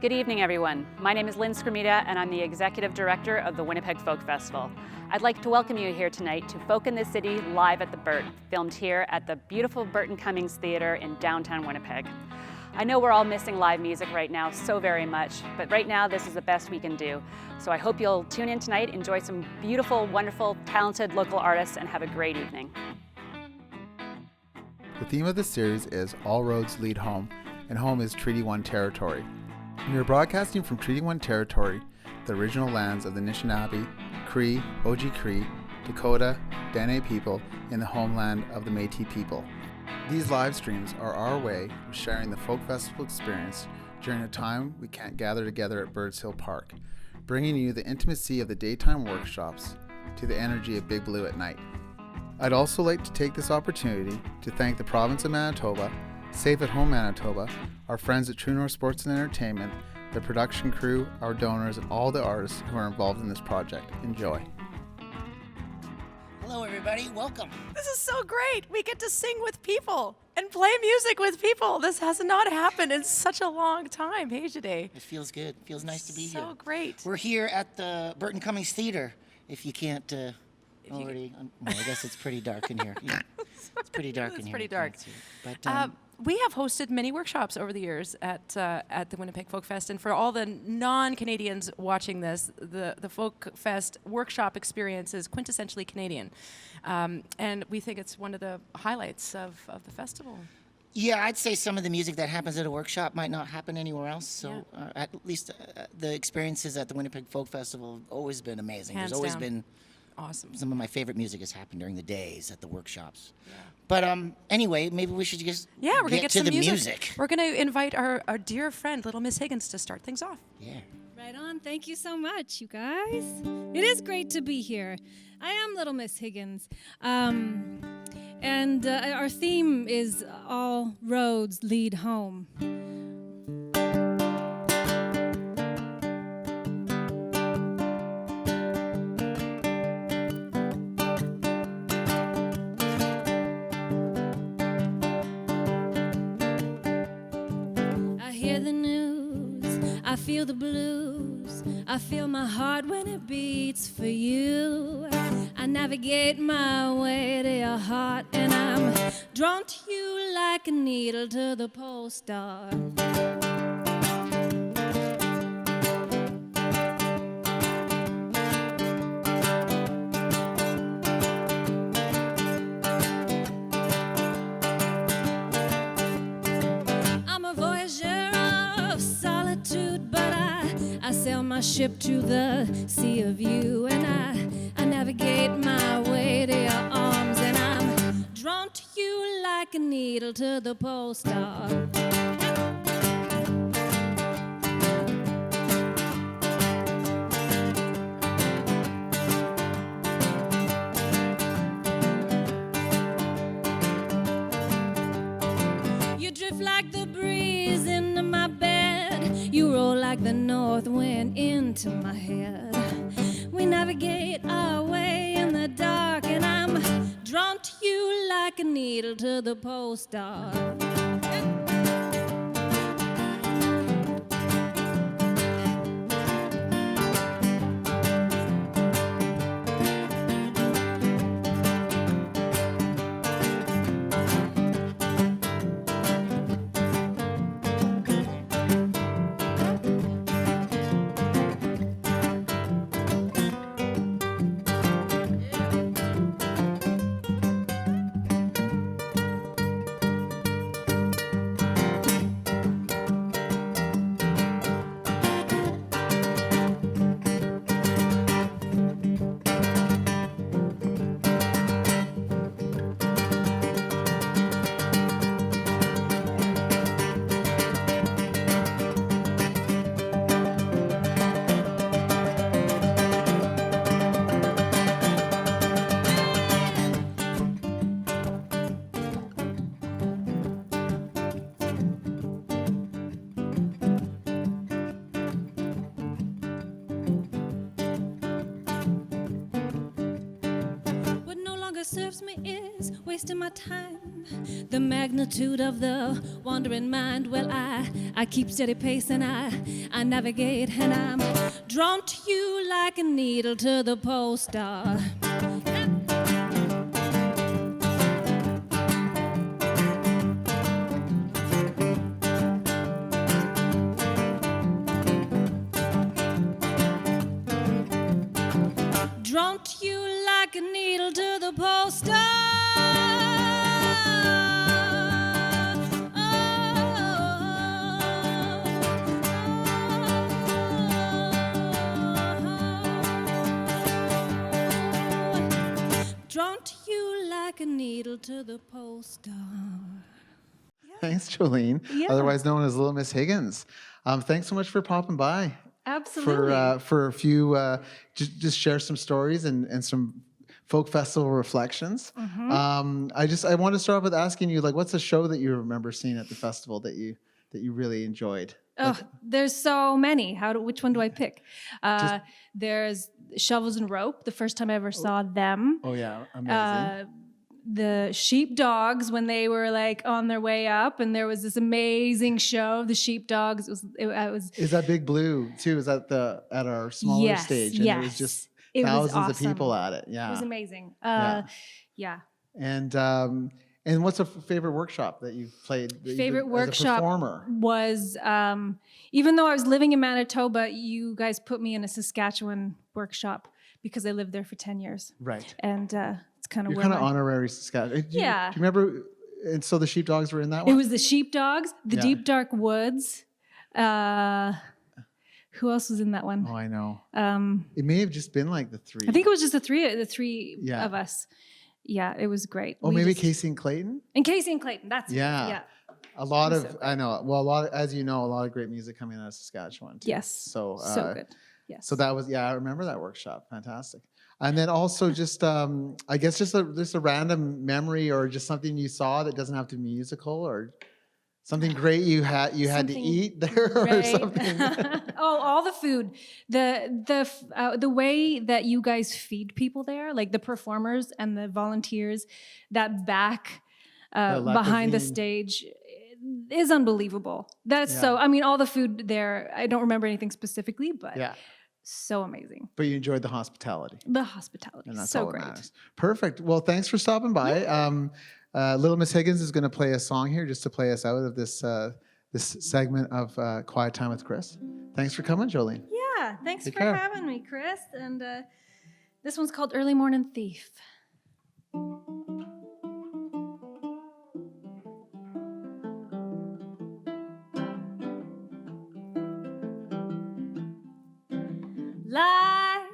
Good evening, everyone. My name is Lynn Scrimita, and I'm the Executive Director of the Winnipeg Folk Festival. I'd like to welcome you here tonight to Folk in the City live at the Burt, filmed here at the beautiful Burt and Cummings Theatre in downtown Winnipeg. I know we're all missing live music right now so very much, but right now this is the best we can do. So I hope you'll tune in tonight, enjoy some beautiful, wonderful, talented local artists, and have a great evening. The theme of the series is All Roads Lead Home, and home is Treaty 1 territory. We are broadcasting from Treaty 1 territory, the original lands of the Anishinaabe, Cree, Oji-Cree, Dakota, Dene people in the homeland of the Métis people. These live streams are our way of sharing the folk festival experience during a time we can't gather together at Birds Hill Park, bringing you the intimacy of the daytime workshops to the energy of Big Blue at night. I'd also like to take this opportunity to thank the province of Manitoba, Safe at Home Manitoba, our friends at True North Sports and Entertainment, the production crew, our donors, and all the artists who are involved in this project. Enjoy. Hello, everybody. Welcome. This is so great. We get to sing with people and play music with people. This has not happened in such a long time. Hey, today. It feels good. It feels nice to be here. So great. We're here at the Burt and Cummings Theatre. If you can't already, I guess it's pretty dark in here. Yeah. It's pretty dark in here. It's pretty dark. But we have hosted many workshops over the years at the Winnipeg Folk Fest, and for all the non-Canadians watching this, the Folk Fest workshop experience is quintessentially Canadian, and we think it's one of the highlights of the festival. yeah, I'd say some of the music that happens at a workshop might not happen anywhere else. So at least the experiences at the Winnipeg Folk Festival have always been amazing. Hands There's always down. been Awesome. some of my favorite music has happened during the days at the workshops. Yeah. But anyway, maybe we should just Yeah, we're gonna get to some the music. We're gonna invite our dear friend, Little Miss Higgins, to start things off. Yeah. Right on. Thank you so much, you guys. It is great to be here. I am Little Miss Higgins. And our theme is All Roads Lead Home. I hear the news, I feel the blues, I feel my heart when it beats for you. I navigate my way to your heart, and I'm drawn to you like a needle to the pole star. I'm a voyager of solitude, but I sail my ship to the sea of you, and I navigate my way to your arms, and I'm drawn to you like a needle to the pole star. You drift like the breeze into my bed. You roll like the north wind into my head. We navigate our way in the dark, and I'm drawn to you like a needle to the pole star. serves me is wasting my time. the magnitude of the wandering mind. Well, I keep steady pace and I navigate, and I'm drawn to you like a needle to the pole star. Drawn to you like a needle to the pole star. Drawn to you like a needle to the pole star. Thanks, Jolene, Yeah. otherwise known as Little Miss Higgins. Thanks so much for popping by. Absolutely. For a few, just share some stories and some folk festival reflections. Mm-hmm. I want to start off with asking you, like, what's a show that you remember seeing at the festival that you really enjoyed? Oh, there's so many. Which one do I pick? There's Shovels and Rope, the first time I ever saw them. Oh yeah, amazing. The Sheepdogs, when they were like on their way up, and there was this amazing show. The Sheepdogs. It was. Is that Big Blue too? Is that at our smaller Yes, stage? And it was yes. just It was thousands of awesome. people at it. Yeah. It was amazing. Yeah. And what's a favorite workshop that you've played? Favorite as a workshop performer? was even though I was living in Manitoba, you guys put me in a Saskatchewan workshop because I lived there for 10 years. Right. And it's kind of You're where kind of my- honorary Saskatchewan. Yeah. Do you remember? And so the Sheepdogs were in that It one? was the Sheepdogs, the Yeah. Deep Dark Woods. Who else was in that one? Oh, I know. Um, It may have just been like the three. I think it was just the three Yeah. of us. Yeah, it was great. Oh, We maybe just- Casey and Clayton? And Casey and Clayton. That's Yeah. yeah. A lot It was of, so I know, well, as you know, a lot of great music coming out of Saskatchewan too. Yes. So, So good. Yes. So that was, I remember that workshop. Fantastic. And then also just, I guess just a random memory or just something you saw that doesn't have to be musical or something great you had to Something eat there or Right. something. Oh, all the food. The way that you guys feed people there, like the performers and the volunteers, that back behind the lacazine. stage is unbelievable. That's Yeah. so. I mean, all the food there. I don't remember anything specifically, but Yeah. so amazing. But you enjoyed the hospitality. The hospitality, And that's so all that great. matters. Perfect. Well, thanks for stopping by. Little Miss Higgins is going to play a song here just to play us out of this this segment of Quiet Time with Kris. Thanks for coming, Jolene. Yeah, thanks Take for care. having me, Kris. And this one's called Early Morning Thief. Light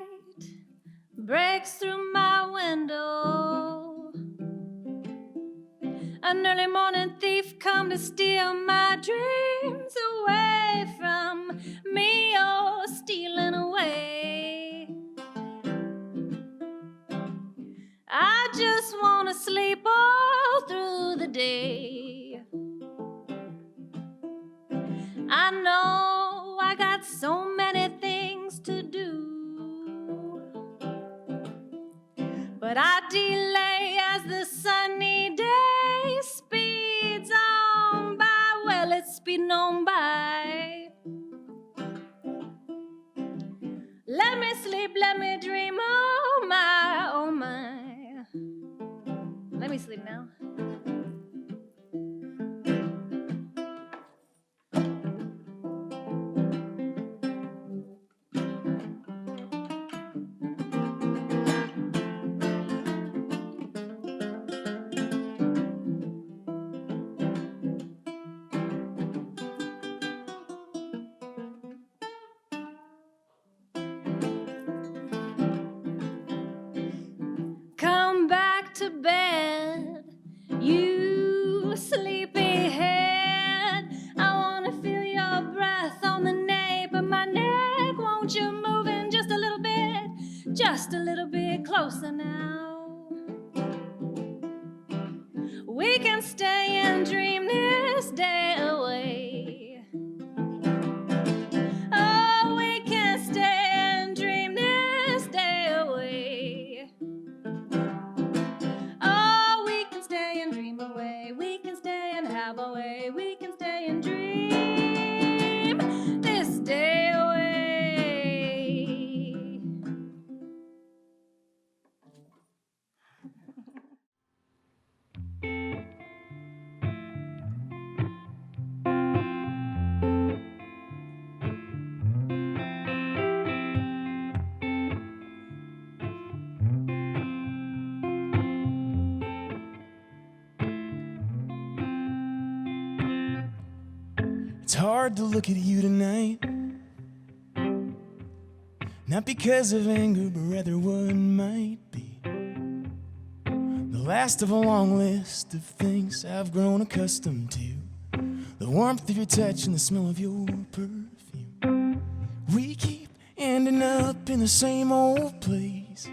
breaks through my window. An early morning thief come to steal my dreams away from me, or stealing away. I just want to sleep all through the day. I know I got so many things to do, but I delay as the sunny day speeds on by. Well, it's speeding on by. Let me sleep, let me dream, oh my, oh my. Let me sleep now. Come back to bed, you sleepyhead. I wanna feel your breath on the nape of my neck. Won't you move in just a little bit closer now? We can stay and dream this day away. Oh, we can stay and dream this day away. Oh, we can stay and dream away. It's hard to look at you tonight, not because of anger, but rather what might be the last of a long list of things I've grown accustomed to. The warmth of your touch and the smell of your perfume. We keep ending up in the same old place.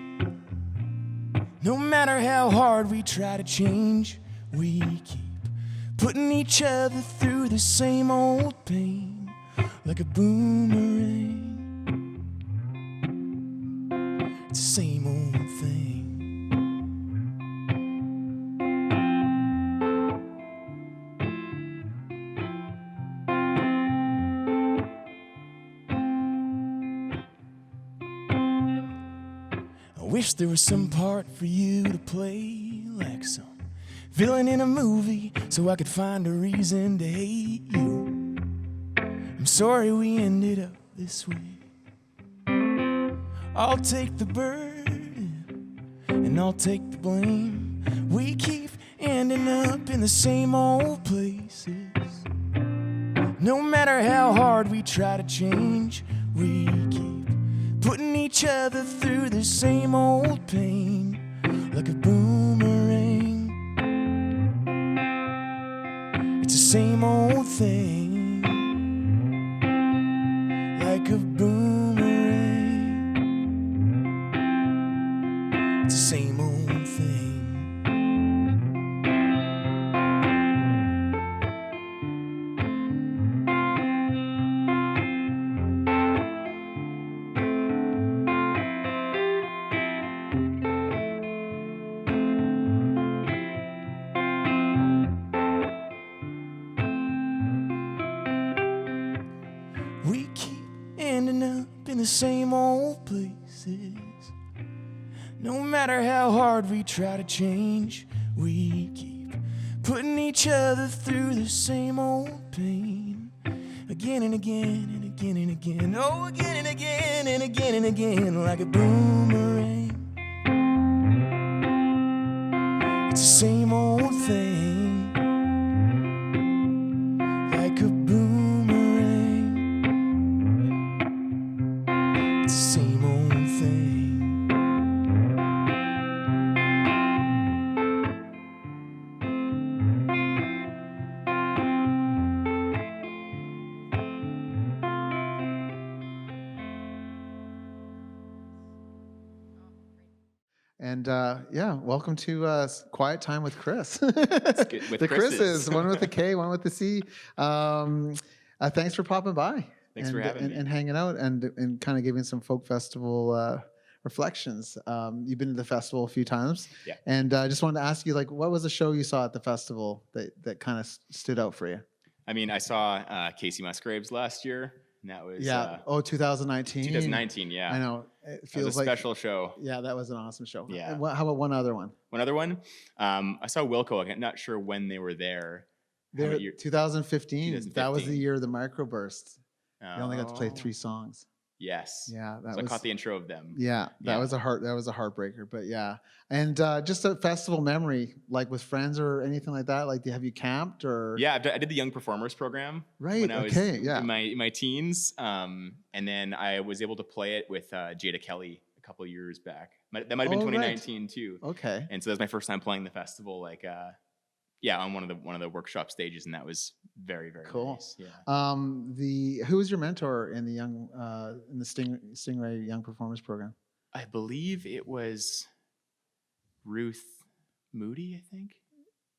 No matter how hard we try to change, we keep putting each other through the same old pain, like a boomerang. It's the same old thing. I wish there was some part for you to play, like some villain in a movie, so I could find a reason to hate you. I'm sorry we ended up this way. I'll take the burden and I'll take the blame. We keep ending up in the same old places. No matter how hard we try to change, we keep putting each other through the same old pain, like a boomerang. It's the same old thing, like a boomerang. It's the same old thing. We keep ending up in the same old places. No matter how hard we try to change, we keep putting each other through the same old pain. Again and again and again and again. Oh, again and again and again and again, like a boomerang. It's the same old thing, like a boomerang. It's the same old thing. And yeah, welcome to Quiet Time with Kris. Good with the Chris's. Chris's, one with the K, one with the C. Thanks for popping by. Thanks for having me. And hanging out and kind of giving some folk festival reflections. You've been to the festival a few times. Yeah. And I just wanted to ask you, like, what was the show you saw at the festival that kind of stood out for you? I mean, I saw Casey Musgraves last year, and that was 2019. 2019. Yeah, I know. It It was feels a like special show. Yeah, that was an awesome show. Yeah. And how about one other one? One other one, I saw Wilco. I'm not sure when they were there. How There, many year- 2015. That was the 2015. year of the microbursts. You only got to play Oh, 3 songs. Yes. Yeah, that So I was. caught the intro of them. Yeah, that Yeah. was a heartbreaker. But yeah, and just a festival memory, like with friends or anything like that. Like, have you camped or? Yeah, I did the Young Performers program. Right, When I was okay, yeah. in my teens, and then I was able to play it with Jada Kelly a couple of years back. That might have been Oh, right. 2019 too. Okay. And so that was my first time playing the festival, like on one of the workshop stages, and that was very, very Cool. nice. Yeah. Who was your mentor in the Stingray Young Performers program? I believe it was Ruth Moody, I think.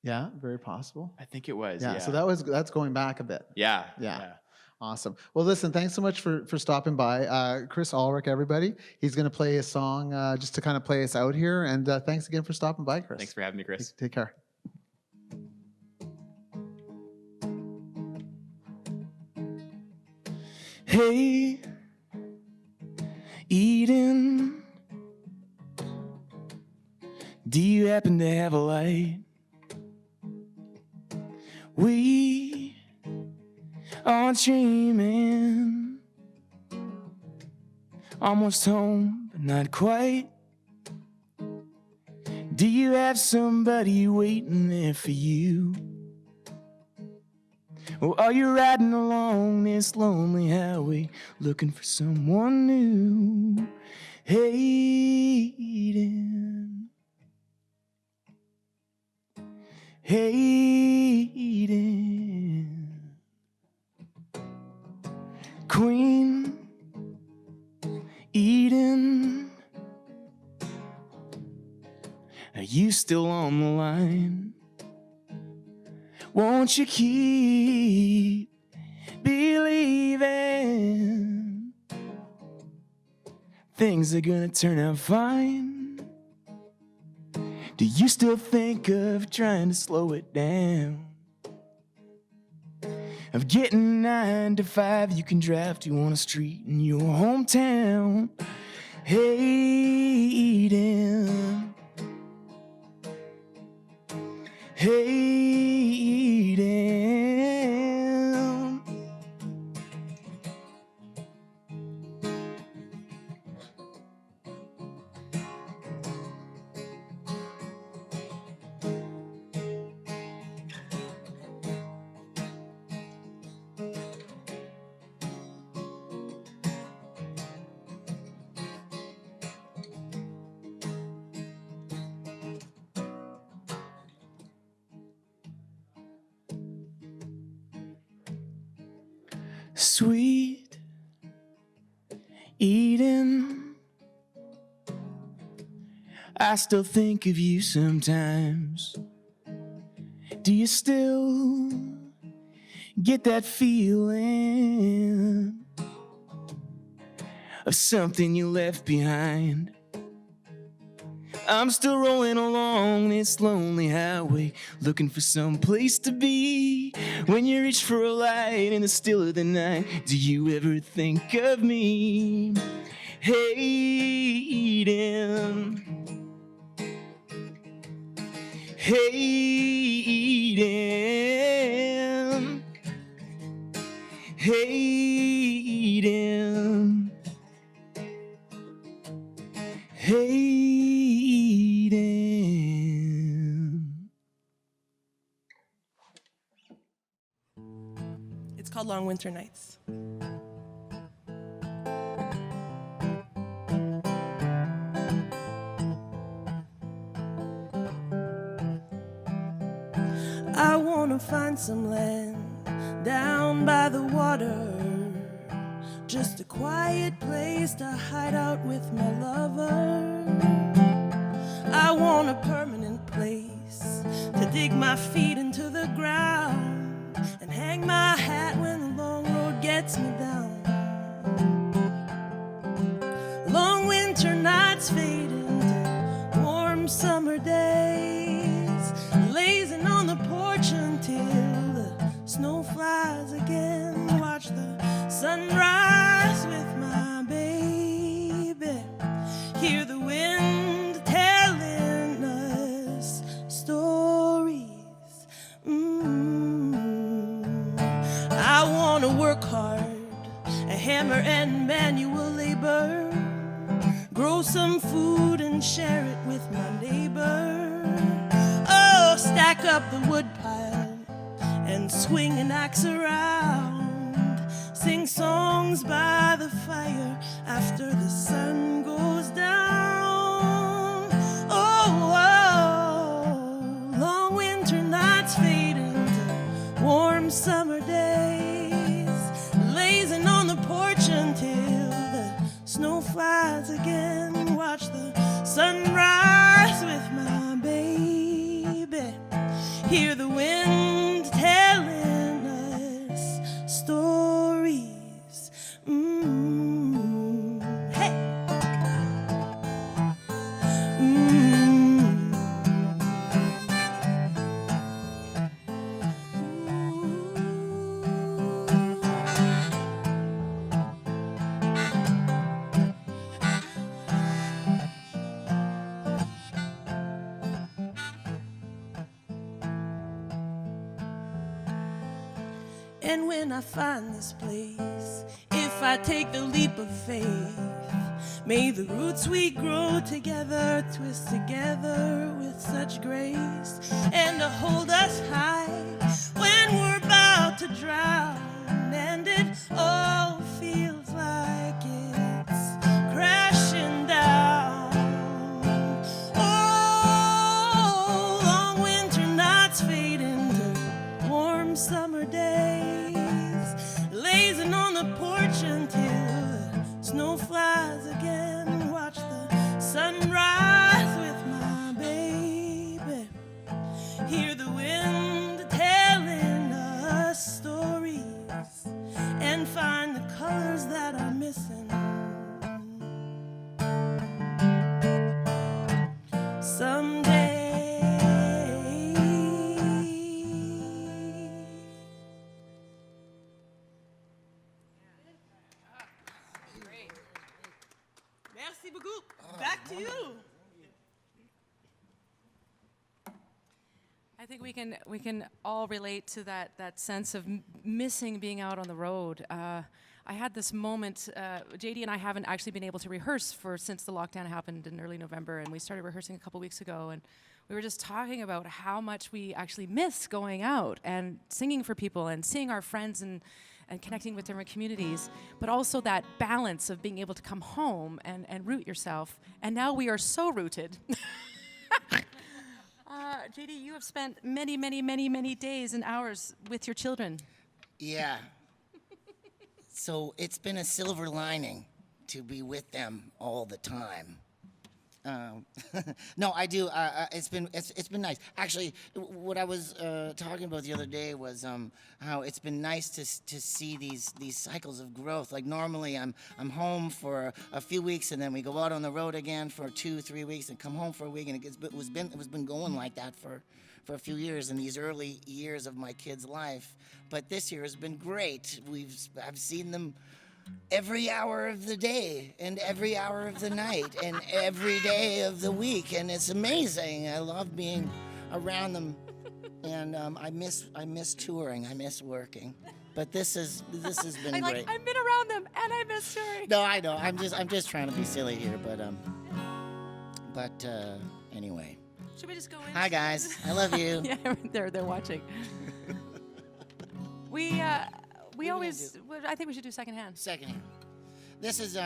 Yeah, very possible. I think it was. Yeah, Yeah. so that's going back a bit. Yeah. Yeah. Awesome. Well, listen, thanks so much for stopping by. Chris Ulrich, everybody. He's going to play a song just to kind of play us out here. And thanks again for stopping by, Chris. Thanks for having me, Kris. Take care. Hey, Eden, do you happen to have a light? We are dreaming, almost home, but not quite. Do you have somebody waiting there for you? Or are you riding along this lonely highway looking for someone new? Hayden, Hayden, Queen Eden, are you still on the line? Won't you keep believing things are gonna turn out fine? Do you still think of trying to slow it down? Of getting 9 to 5 you can drive to on a street in your hometown? Hayden, Hayden, sweet Eden, I still think of you sometimes. Do you still get that feeling of something you left behind? I'm still rolling along this lonely highway, looking for some place to be. When you reach for a light in the still of the night, do you ever think of me? Hayden, Hayden, Hayden, Hayden. It's called Long Winter Nights. I wanna find some land down by the water, just a quiet place to hide out with my lover. I want a permanent place to dig my feet into the ground and hang my hat when the long road gets me down. Long winter nights fade into warm summer days, lazing on the porch until the snow flies again. Watch the sunrise with my baby, hear the wind telling us stories. I want to work hard, a hammer and manual labor, grow some food and share it with my neighbor. Oh, stack up the wood pile and swing an axe around, sing songs by the fire after the sun goes down. Oh, oh, long winter nights fade into warm summer days, lazing on the porch until the snow flies again. Watch the sunrise with my baby, hear the wind telling us stories. Hey. And when I find this place, if I take the leap of faith, may the roots we grow together twist together with such grace, and to hold us high when we're about to drown, and it all feels like it's crashing down. Oh, long winter nights fade into warm summer days, lazing on the porch until the snow flies again. Watch the sunrise with my baby, hear the wind telling us stories, and find the colors that are missing. Someday. Merci beaucoup. Back to you. I think we can all relate to that sense of missing being out on the road. I had this moment. JD and I haven't actually been able to rehearse since the lockdown happened in early November, and we started rehearsing a couple weeks ago. And we were just talking about how much we actually miss going out and singing for people and seeing our friends and connecting with different communities, but also that balance of being able to come home and root yourself. And now we are so rooted. JD, you have spent many, many, many, many days and hours with your children. Yeah. So it's been a silver lining to be with them all the time. No, I do. It's been nice. Actually, what I was talking about the other day was how it's been nice to see these cycles of growth. Like normally, I'm home for a few weeks, and then we go out on the road again for 2-3 weeks, and come home for a week, and it was been going like that for a few years in these early years of my kid's life. But this year has been great. I've seen them every hour of the day and every hour of the night and every day of the week, and it's amazing. I love being around them, and I miss touring. I miss working, but this has been great. I've been around them and I miss touring. No, I know. I'm just trying to be silly here, but anyway. Should we just go in? Hi guys, I love you. Yeah, they're watching. I think we should do Secondhand. Secondhand. This is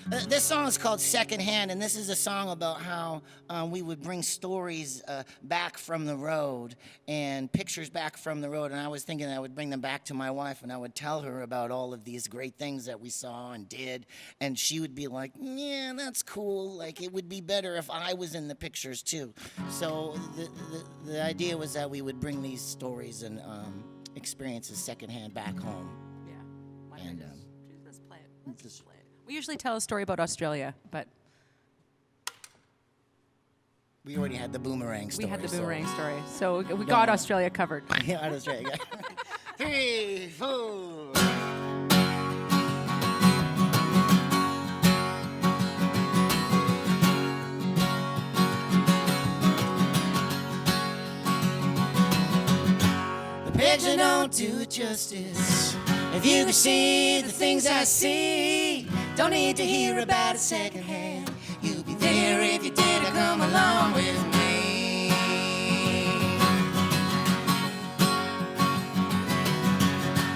this song is called Secondhand, and this is a song about how we would bring stories back from the road and pictures back from the road. And I was thinking I would bring them back to my wife, and I would tell her about all of these great things that we saw and did, and she would be like, "Yeah, that's cool. Like it would be better if I was in the pictures too." So the idea was that we would bring these stories and experiences secondhand back home. Yeah. And Let's play it. Let's play it. We usually tell a story about Australia, but we already had the boomerang story. we had the boomerang story, so we got Australia covered. Yeah, Australia. 3, 4. Picture don't do it justice. If you could see the things I see, don't need to hear about it secondhand. You'd be there if you did to come along with me.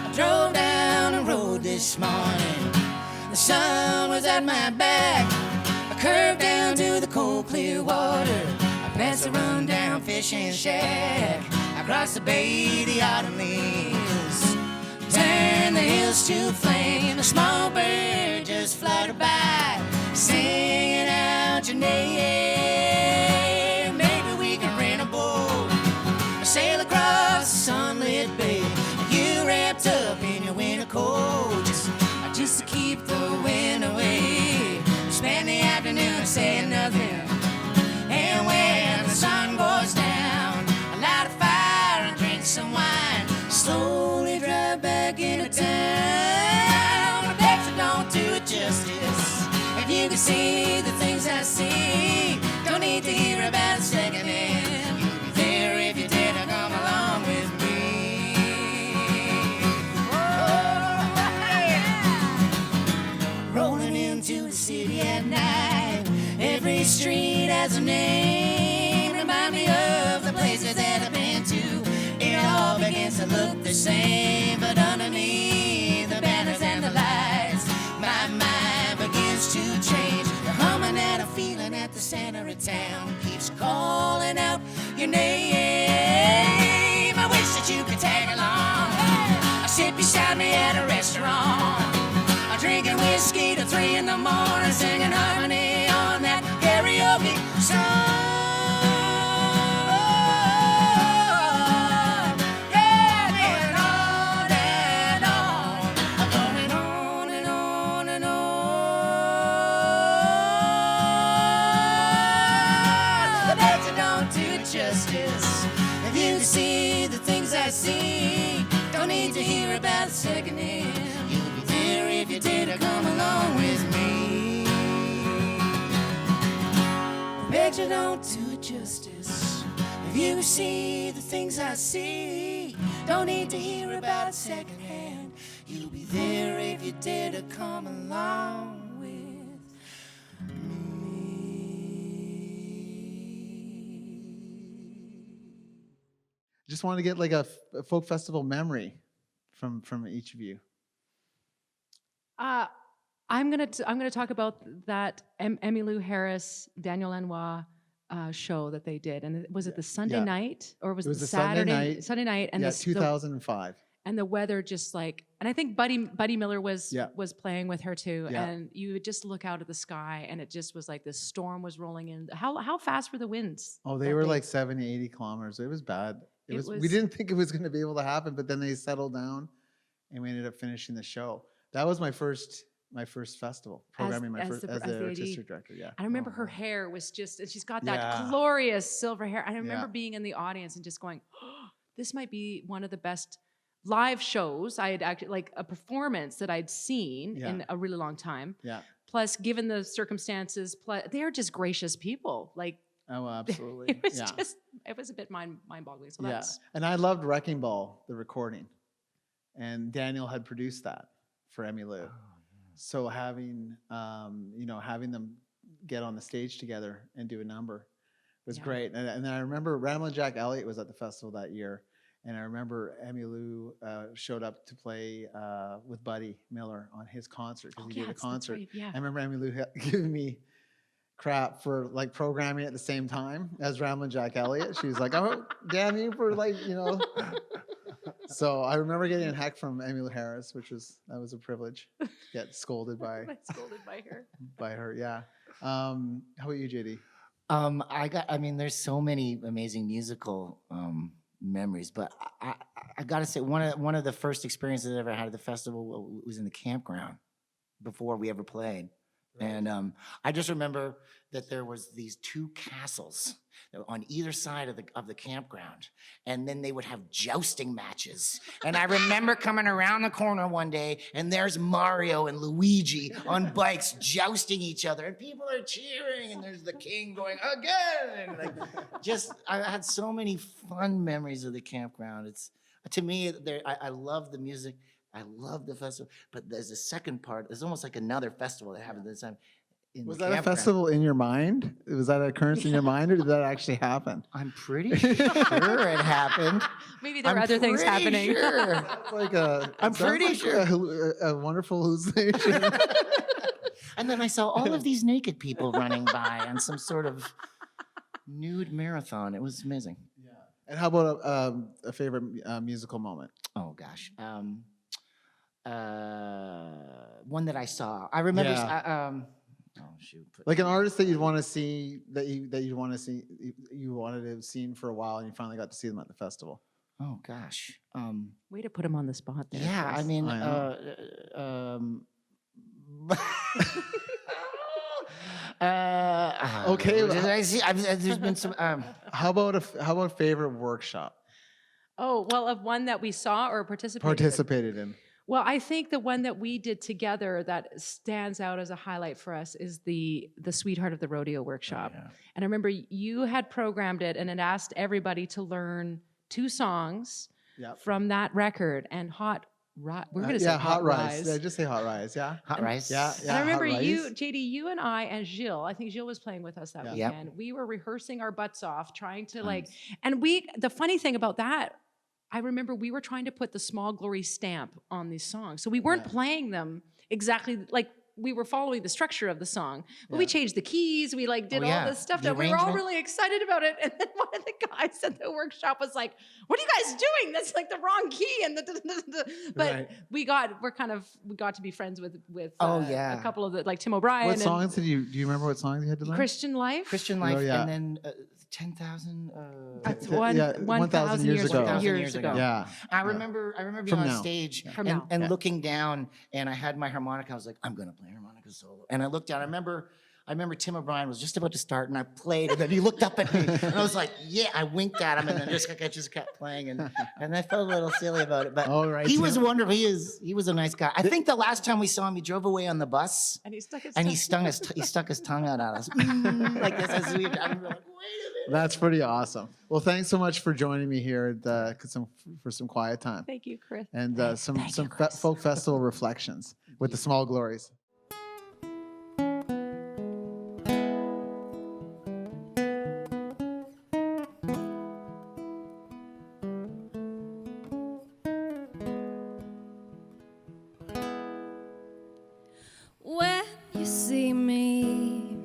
I drove down the road this morning. The sun was at my back. I curved down to the cold, clear water. I passed a run-down fishing shack. I crossed the bay, the autumn leaves turn the hills to flame. A small bird just fluttered by, singing out your name. Maybe we can rent a boat or sail across the sunlit bay. You wrapped up in your winter coat, just to keep the wind away. Spend the afternoon saying nothing, and when the sun goes down, light a fire and drink some wine. Slowly drive back into town. I bet you don't do it justice. If you could see the things I see, don't need to hear about it secondhand. You'd be there if you did to come along with me. Oh, yeah. Rolling into the city at night. Every street has a name. Remind me of the places that I've been to. It all begins to look the same, but underneath the banners and the lights, my mind begins to change. The humming and a feeling at the center of town keeps calling out your name. I wish that you could tag along, sit beside me at a restaurant, drinking whiskey till 3 in the morning, singing harmony on that karaoke song. Yeah, going on and on, going on and on and on. But you don't do it justice. If you can see the things I see, don't need to hear about secondhand. You'll be there if you did come along with me. Bet you don't do it justice. If you see the things I see, don't need to hear about secondhand. You'll be there if you did come along with me. Just want to get like a folk festival memory from each of you. I'm gonna talk about that Emmylou Harris, Daniel Lanois show that they did, and was it the Sunday night or was it the Saturday? Sunday night, and yeah, the 2005. And the weather just like, and I think Buddy Miller was playing with her too, and you would just look out at the sky, and it just was like this storm was rolling in. How fast were the winds? Oh, they were like 70, 80 kilometers. It was bad. We didn't think it was going to be able to happen, but then they settled down, and we ended up finishing the show. That was my first festival, programming as the artistic director. Yeah. I remember her hair was just, and she's got that glorious silver hair. I remember being in the audience and just going, oh, this might be one of the best live shows I had actually, like a performance that I'd seen in a really long time. Yeah. Plus, given the circumstances, they're just gracious people. Like, oh, absolutely. It was just, it was a bit mind-boggling. So that's. And I loved Wrecking Ball, the recording, and Daniel had produced that for Emmylou. So having them get on the stage together and do a number was great. And I remember Ramblin' Jack Elliott was at the festival that year, and I remember Emmylou showed up to play with Buddy Miller on his concert because he did a concert. Right. Yeah. I remember Emmylou giving me crap for like programming at the same time as Ramblin' Jack Elliott. She was like, "Oh, damn you for like, you know." So I remember getting a heck from Emmylou Harris, that was a privilege. Get scolded by her. By her, yeah. How about you, JD? There's so many amazing musical memories, but I gotta say one of the first experiences I ever had at the festival was in the campground before we ever played. Right. And I just remember that there was these 2 castles on either side of the campground, and then they would have jousting matches. And I remember coming around the corner one day, and there's Mario and Luigi on bikes jousting each other, and people are cheering, and there's the king going again. I had so many fun memories of the campground. It's to me, I love the music. I love the festival, but there's a second part. There's almost like another festival that happened this time. Was that a festival in your mind? Was that an occurrence in your mind, or did that actually happen? I'm pretty sure it happened. Maybe there are other things happening. Sure. I'm pretty sure a wonderful hallucination. And then I saw all of these naked people running by on some sort of nude marathon. It was amazing. Yeah. And how about a favorite musical moment? Oh gosh. One that I saw. I remember. Like an artist that you'd want to see, you wanted to have seen for a while, and you finally got to see them at the festival. Oh gosh. Way to put him on the spot there. Yeah, Kris. I mean, okay. There's been some. How about a favorite workshop? Oh well, of one that we saw or participated in. Well, I think the one that we did together that stands out as a highlight for us is the Sweetheart of the Rodeo workshop. Oh, yeah. And I remember you had programmed it and had asked everybody to learn 2 songs from that record, and Hot Rise. We're going to say Hot Rise. Yeah, just say Hot Rise. Yeah. Hot Rise. Yeah. And I remember you, JD, you and I and Gilles, I think Gilles was playing with us that weekend. Yep. We were rehearsing our butts off, trying to and the funny thing about that I remember we were trying to put the Small Glories stamp on these songs. So we weren't playing them exactly like we were following the structure of the song, but we changed the keys. We like did all this stuff The that we were all arrangement. really excited about it. And then one of the guys at the workshop was like, "What are you guys doing? That's like the wrong key." And but we got to be friends with a couple of the like Tim O'Brien. What songs do you remember? What songs you had to learn? Christian Life. Christian Life, yeah. and then 10,000. That's 1,000 1,000 years ago. 1,000 years ago. Yeah. I remember being From on now. stage From and, now. and looking down, and I had my harmonica. I was like, I'm gonna play harmonica solo. And I looked down. I remember Tim O'Brien was just about to start, and I played, and then he looked up at me, and I was like, yeah. I winked at him, and then I just kept playing, and I felt a little silly about it. But All right, he was Tim. wonderful. He was a nice guy. I think the last time we saw him, he drove away on the bus, And he stuck his and tongue. he stuck his tongue out at us like this as we were driving. We were like, wait a minute. That's pretty awesome. Well, thanks so much for joining me here for some quiet time Thank you, Chris. and some folk festival reflections with the Small Glories. When you see me,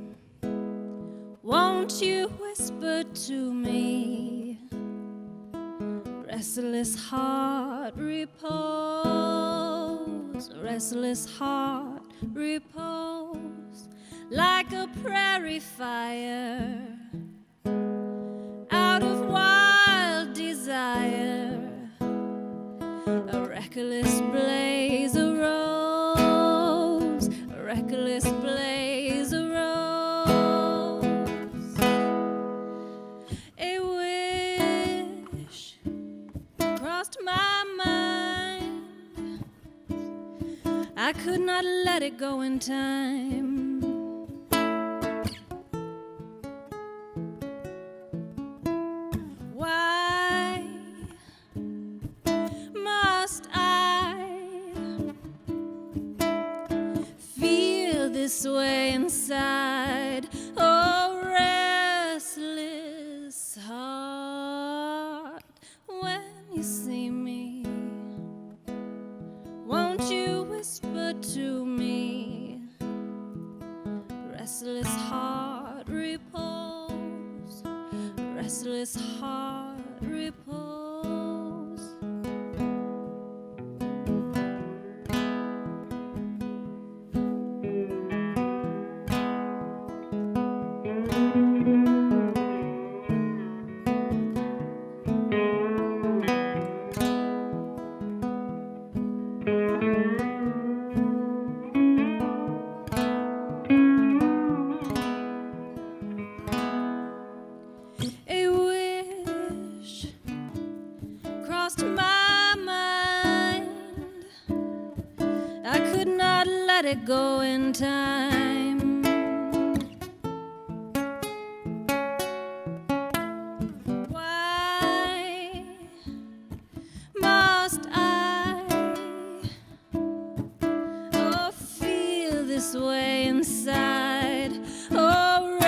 won't you whisper to me? Restless heart, repose. Restless heart, repose. Like a prairie fire, out of wild desire. A reckless blaze arose. A reckless blaze arose. A wish crossed my mind. I could not let it go in time. Why must I feel this way inside? Oh, restless heart, when you see me, won't you whisper to me? Restless heart, repose. Restless heart, repose. A wish crossed my mind. I could not let it go in time. Why must I feel this way inside? Oh,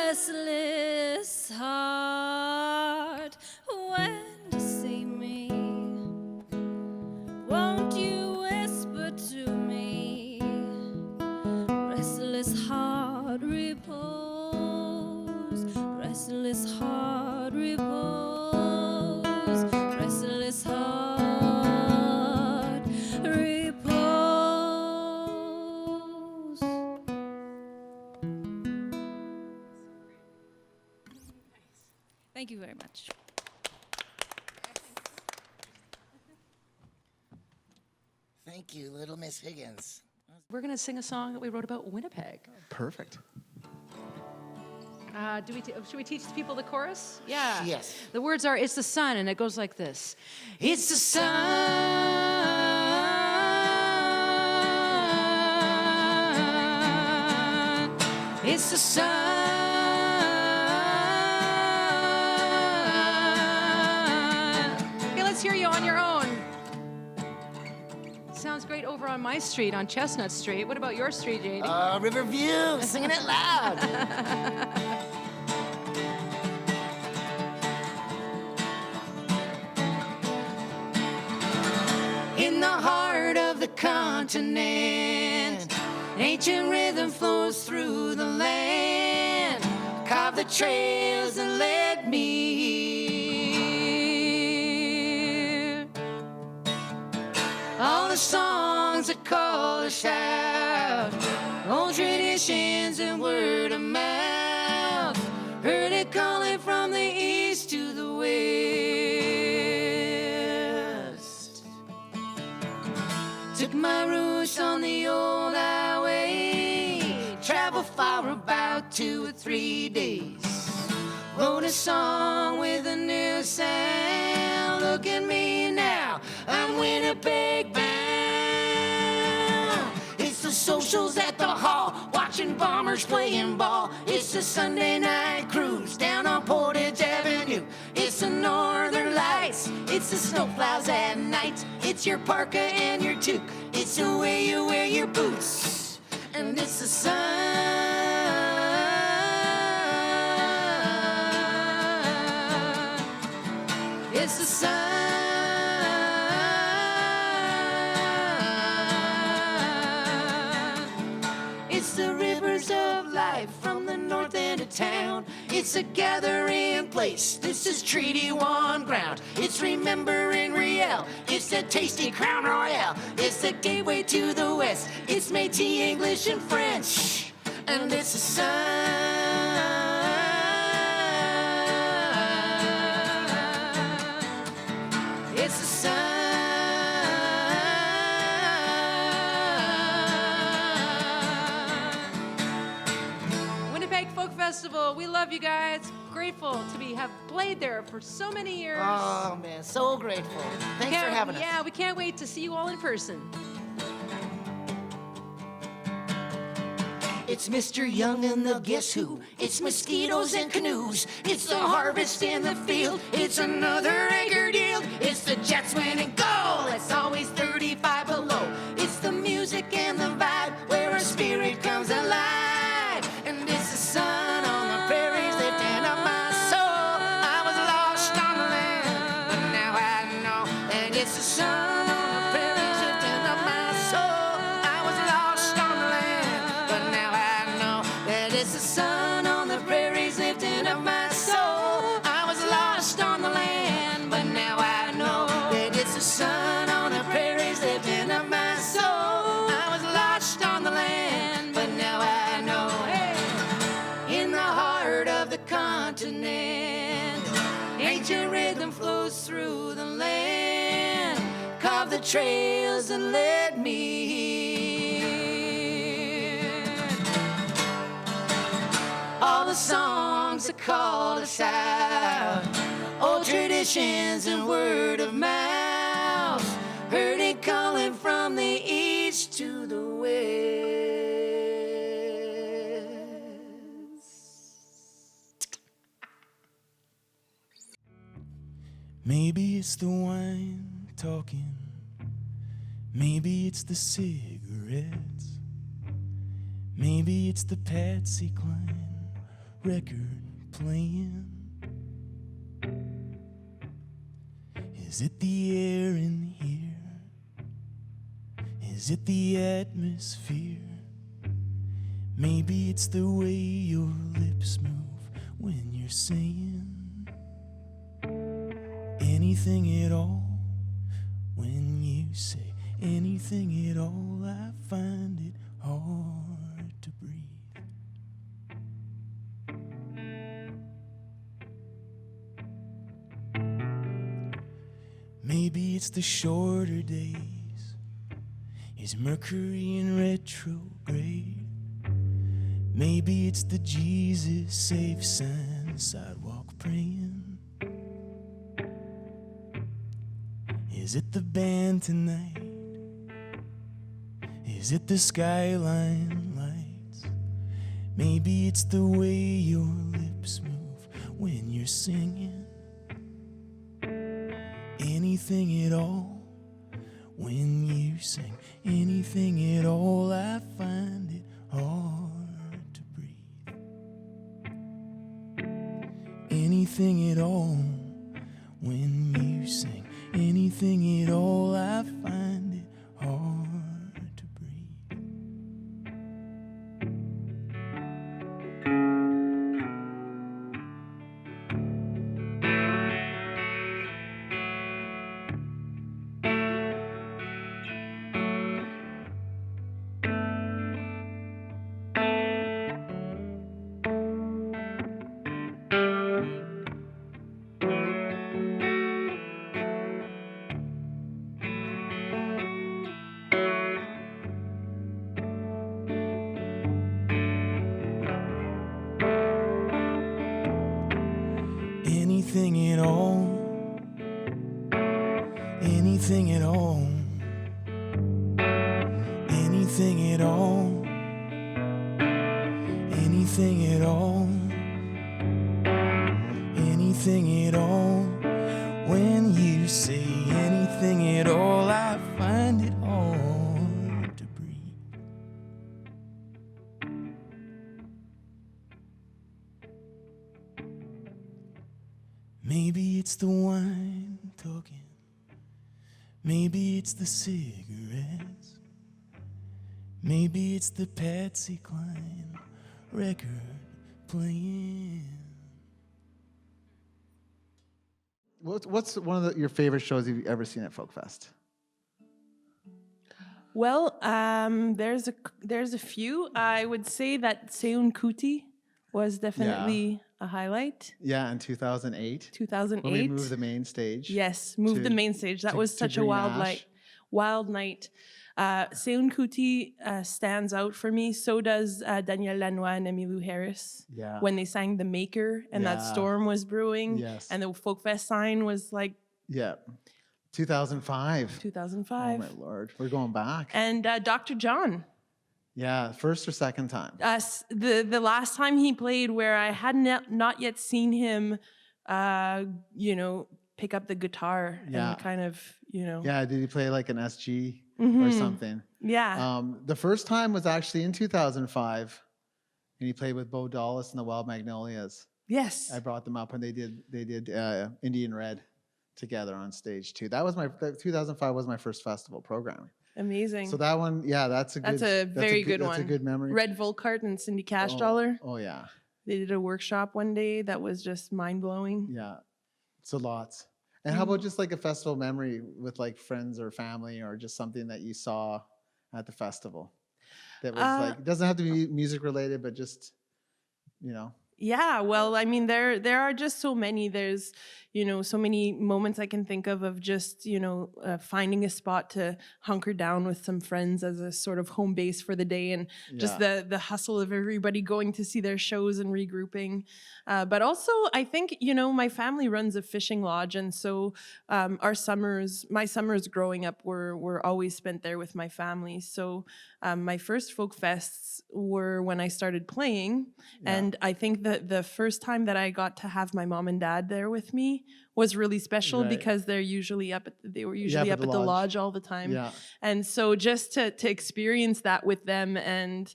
restless heart, when you see me, won't you whisper to me? Restless heart, repose. Restless heart, repose. Restless heart, repose. Thank you very much. Thank you, little Miss Higgins. We're going to sing a song that we wrote about Winnipeg. Perfect. Should we teach the people the chorus? Yeah. Yes. The words are, it's the sun, and it goes like this. It's the sun. It's the sun. Okay, let's hear you on your own. Sounds great over on my street, on Chestnut Street. What about your street, JD? Riverview, singing it loud. continent. Ancient rhythm flows through the land. Carve the trails that led me here. All the songs that call us out, old traditions and word of mouth. Heard it calling from the east to the west. Took my roots on the old highway, traveled far about 2 or 3 days. Wrote a song with a new sound. Look at me now, I'm Winnipeg bound. It's the socials at the hall, watching bombers playing ball. It's the Sunday night cruise down on Portage Avenue. It's the Northern Lights, it's the snowplows at night. It's your parka and your toque, it's the way you wear your boots. And it's the sun. It's the sun. It's the rivers of life from the north end of town. It's a gathering place. This is Treaty 1 ground. It's remembering Riel. It's the tasty Crown Royale. It's the gateway to the west. It's Métis, English, and French. And it's the sun. It's the sun. Winnipeg Folk Festival, we love you guys. Grateful to have played there for so many years. Oh man, so grateful. Thanks for having us. Yeah, we can't wait to see you all in person. It's Mr. Young and the Guess Who. It's mosquitoes and canoes. It's the harvest in the field. It's another acre yield. It's the Jets winning goal. It's always 35 below. It's the music and the vibe where a spirit comes alive. And it's the sun on the prairies lifting up my soul. I was lost on the land, but now I know that it's the sun. It's the sun on the prairies lifting up my soul. I was lost on the land, but now I know that it's the sun on the prairies lifting up my soul. I was lost on the land, but now I know. Hey. In the heart of the continent, ancient rhythm flows through the land. Carve the trails that led me here. All the songs that call us out, old traditions and word of mouth. Heard it calling from the east to the west. Maybe it's the wine talking, maybe it's the cigarettes, maybe it's the Patsy Cline record playing. Is it the air in here? Is it the atmosphere? Maybe it's the way your lips move when you're saying anything at all. When you say anything at all, I find it hard to breathe. Maybe it's the shorter days. Is Mercury in retrograde? Maybe it's the Jesus safe sign, sidewalk praying. Is it the band tonight? Is it the skyline lights? Maybe it's the way your lips move when you're singing. Anything at all, when you sing anything at all, I find it hard to breathe. Anything at all, when you sing anything at all, I find it hard to anything at all, anything at all, anything at all, anything at all, anything at all. When you say anything at all, I find it hard to breathe. Maybe it's the wine talking, maybe it's the cigarettes, maybe it's the Patsy Cline record playing. What's one of your favorite shows you've ever seen at Folk Fest? Well, there's a few. I would say that Seun Kuti was definitely a highlight. Yeah, in 2008. 2008. When we moved the main stage. Yes, moved the main stage. That was such a wild night. Seun Kuti stands out for me. So does Daniel Lanois and Emmylou Harris. Yeah. When they sang The Maker and that storm was brewing. Yes. And the Folk Fest sign was like... Yeah. 2005. 2005. Oh, my Lord. We're going back. And Dr. John. Yeah, first or second time? The last time he played, where I had not yet seen him, pick up the guitar and kind of, Yeah, did he play like an SG or something? Yeah. The first time was actually in 2005, and he played with Bo Dallas and the Wild Magnolias. Yes. I brought them up when they did Indian Red together on stage too. 2005 was my first festival programming. Amazing. So that one, that's a very good one. That's a good memory. Red Volkart and Cindy Cashdollar. Oh yeah. They did a workshop one day that was just mind blowing. Yeah. So lots. And how about just like a festival memory with like friends or family, or just something that you saw at the festival that was like, it doesn't have to be music related, but just, Yeah, well, I mean, there are just so many. There's, so many moments I can think of just, finding a spot to hunker down with some friends as a sort of home base for the day, and just the hustle of everybody going to see their shows and regrouping. But also, I think, my family runs a fishing lodge, and so my summers growing up were always spent there with my family. So my first folk fests were when I started playing, and I think that the first time that I got to have my mom and dad there with me was really special because they were usually up at the lodge all the time. Yeah. And so just to experience that with them, and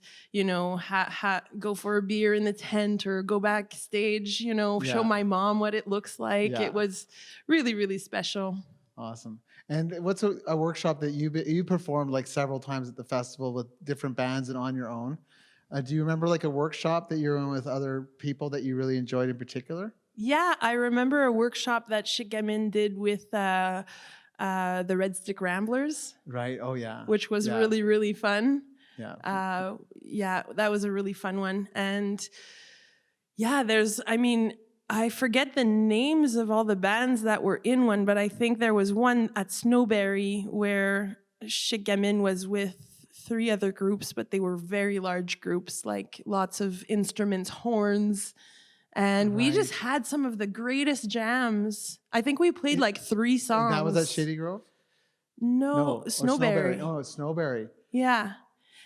go for a beer in the tent or go backstage, show my mom what it looks like. Yeah. It was really, really special. Awesome. And what's a workshop that you performed like several times at the festival with different bands and on your own? Do you remember like a workshop that you were in with other people that you really enjoyed in particular? Yeah, I remember a workshop that Shikamin did with the Red Stick Ramblers. Right. Oh yeah. Which was really, really fun. Yeah. That was a really fun one. And I forget the names of all the bands that were in one, but I think there was one at Snowberry where Shikamin was with 3 other groups, but they were very large groups, like lots of instruments, horns. And we just had some of the greatest jams. I think we played like 3 songs. That was at Shady Grove? No, Snowberry. Oh, Snowberry. Yeah.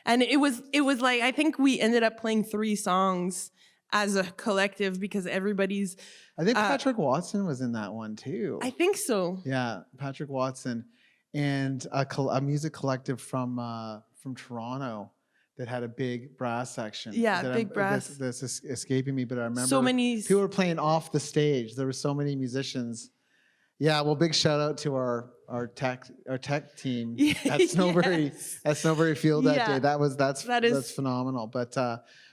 And it was like, I think we ended up playing 3 songs as a collective because everybody's... I think Patrick Watson was in that one too. I think so. Yeah, Patrick Watson. And a music collective from Toronto that had a big brass section. Yeah, big brass. That's escaping me, but I remember so many people were playing off the stage. There were so many musicians. Yeah, well, big shout out to our tech team at Snowberry Field that day. That's phenomenal. But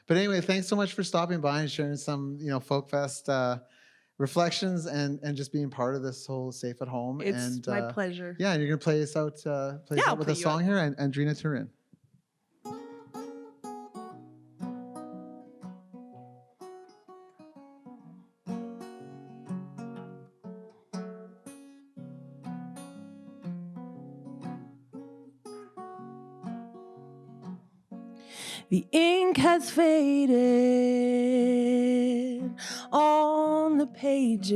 anyway, thanks so much for stopping by and sharing some Folk Fest reflections and just being part of this whole Safe at Home. It's my pleasure. Yeah, and you're gonna play us out with a song here, and Andrina Turenne. The ink has faded on the pages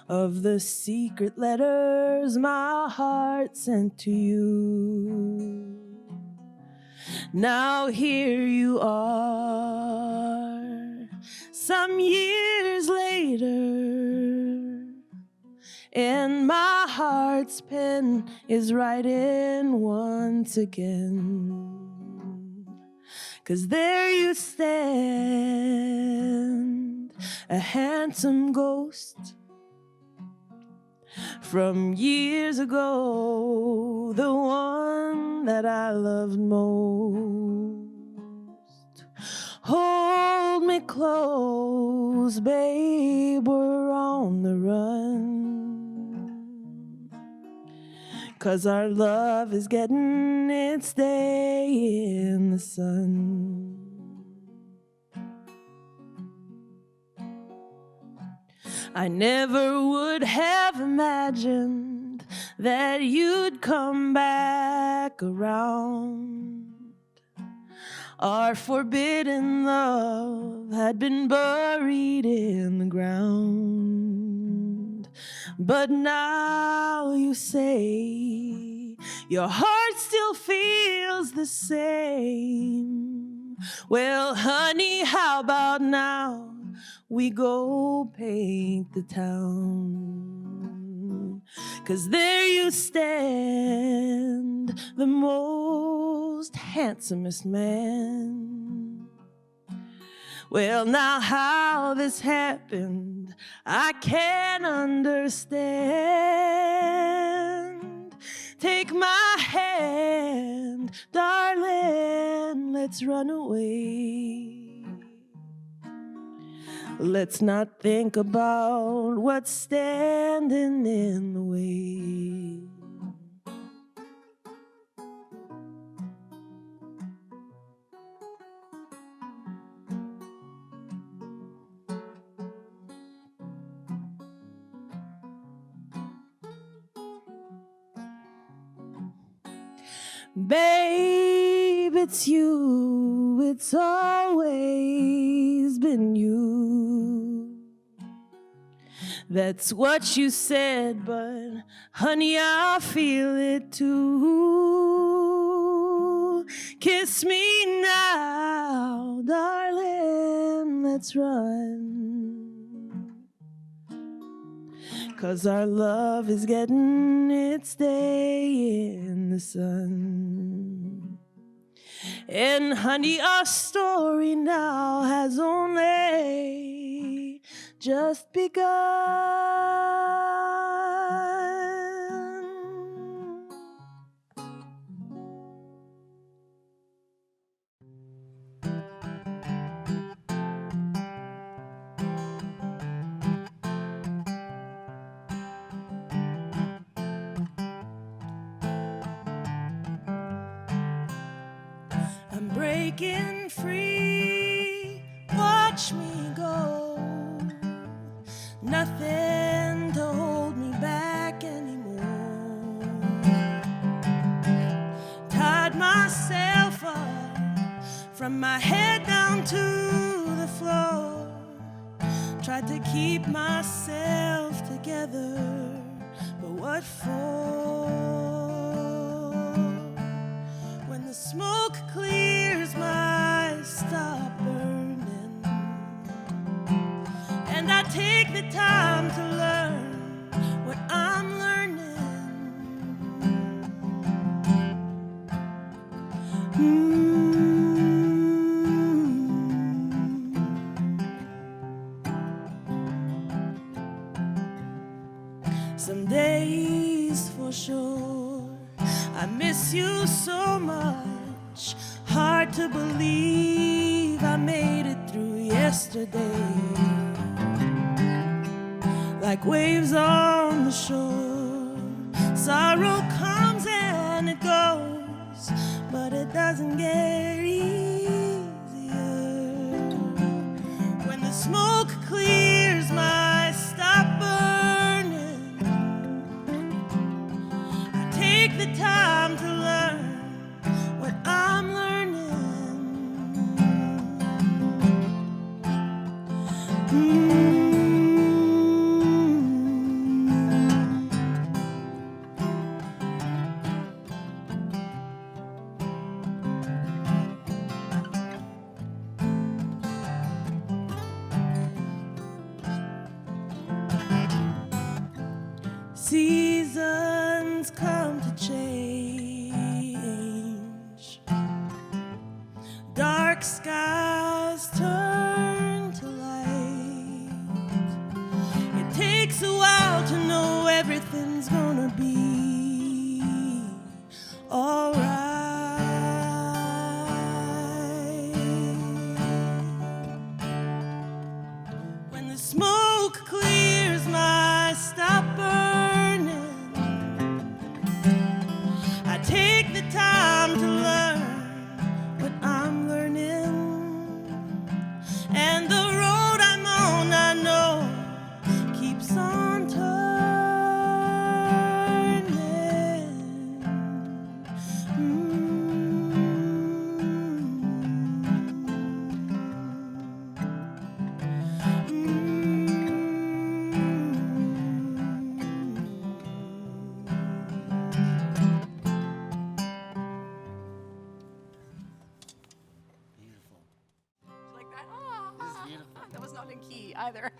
of the secret letters my heart sent to you. Now here you are, some years later, and my heart's pen is writing once again. 'Cause there you stand, a handsome ghost from years ago, the one that I loved most. Hold me close, babe, we're on the run. 'Cause our love is getting its day in the sun. I never would have imagined that you'd come back around. Our forbidden love had been buried in the ground. But now you say your heart still feels the same. Well, honey, how about now we go paint the town? 'Cause there you stand, the most handsomest man. Well, now how this happened, I can't understand. Take my hand, darling, let's run away. Let's not think about what's standing in the way. Babe, it's you, it's always been you. That's what you said, but honey, I feel it too. Kiss me now, darling, let's run. 'Cause our love is getting its day in the sun. And honey, our story now has only just begun. I'm breaking free, watch me go. Nothing to hold me back anymore. Tied myself up from my head down to the floor. Tried to keep myself together, but what for? When the smoke clears, my stop burning, and I take the time to learn what I'm learning. Some days for sure I miss you so much. Hard to believe I made it through yesterday. Like waves on the shore, sorrow comes and it goes, but it doesn't get easier. When the smoke clears, my stop burning. I take the time to learn what I'm learning. Seasons come to change. Dark skies turn to light. It takes a while to know everything's gonna be alright. When the smoke clears, my stop burning. I take the time to learn what I'm learning, and the road I'm on, I know, keeps on turning. Beautiful. Like that? This is beautiful. That was not in key either.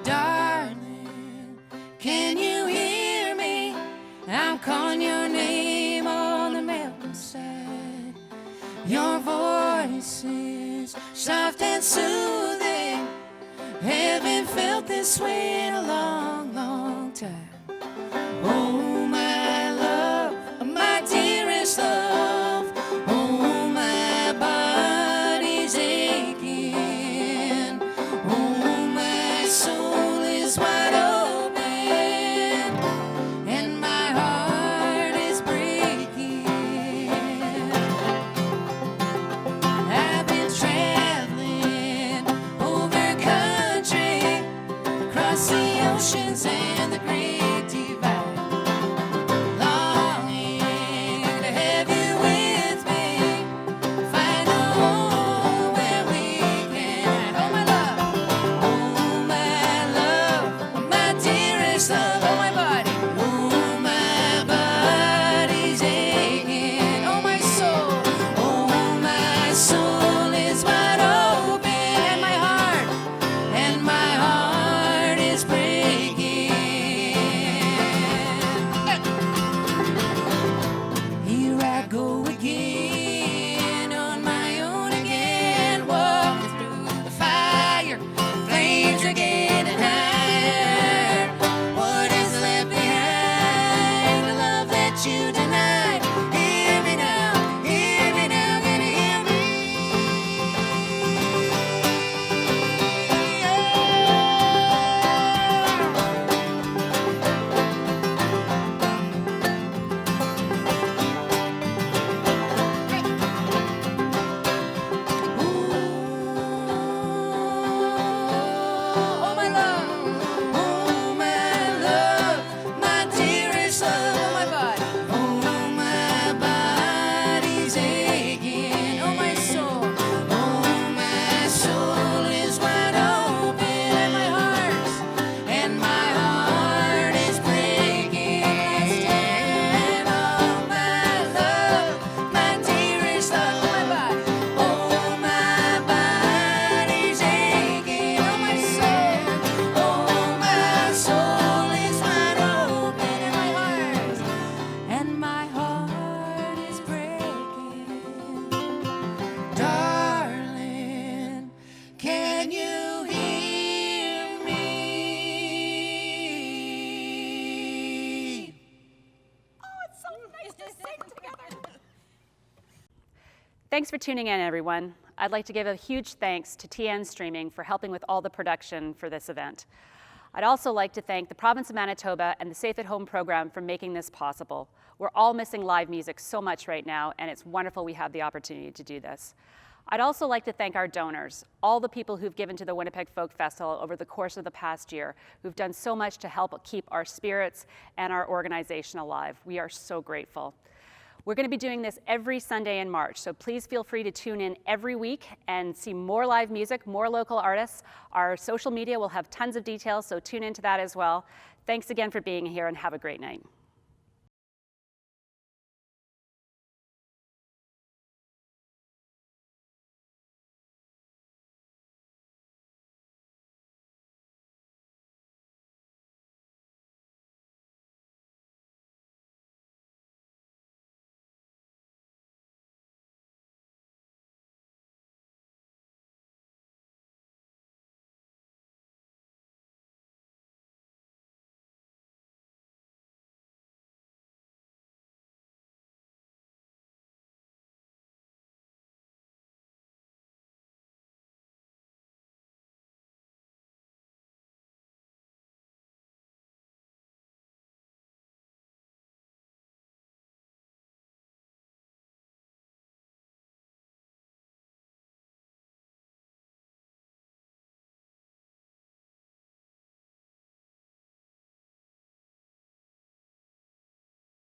Darling, can you hear me? I'm calling your name on the mountainside. Your voice is soft and soothing. Haven't felt this way in a long, long time. Oh, my love, my dearest love. Oh, my body's aching. Oh, my soul is wide open, and my heart is breaking. I've been traveling over country, across the oceans and the great divide, longing to have you with me, find a home where we can. Oh, my love, my dearest love, oh, my body, oh, my body's aching, oh, my soul is wide open, and my heart is breaking. Here I go again, on my own again, walking through the fire, flames are getting higher. What is left behind? The love that you denied. Hear me now, can you hear me? Oh, my love, my dearest love, oh, my body, oh, my body's aching, oh, my soul is wide open, and my heart is breaking. And oh, my love, my dearest love, oh, my body, oh, my body's aching, oh, my soul is wide open, and my heart is breaking. Darling, can you hear me? Oh, it's so nice to sing together. Thanks for tuning in, everyone. I'd like to give a huge thanks to TN Streaming for helping with all the production for this event. I'd also like to thank the province of Manitoba and the Safe at Home program for making this possible. We're all missing live music so much right now, and it's wonderful we have the opportunity to do this. I'd also like to thank our donors, all the people who've given to the Winnipeg Folk Festival over the course of the past year, who've done so much to help keep our spirits and our organization alive. We are so grateful. We're going to be doing this every Sunday in March, so please feel free to tune in every week and see more live music, more local artists. Our social media will have tons of details, so tune into that as well. Thanks again for being here and have a great night.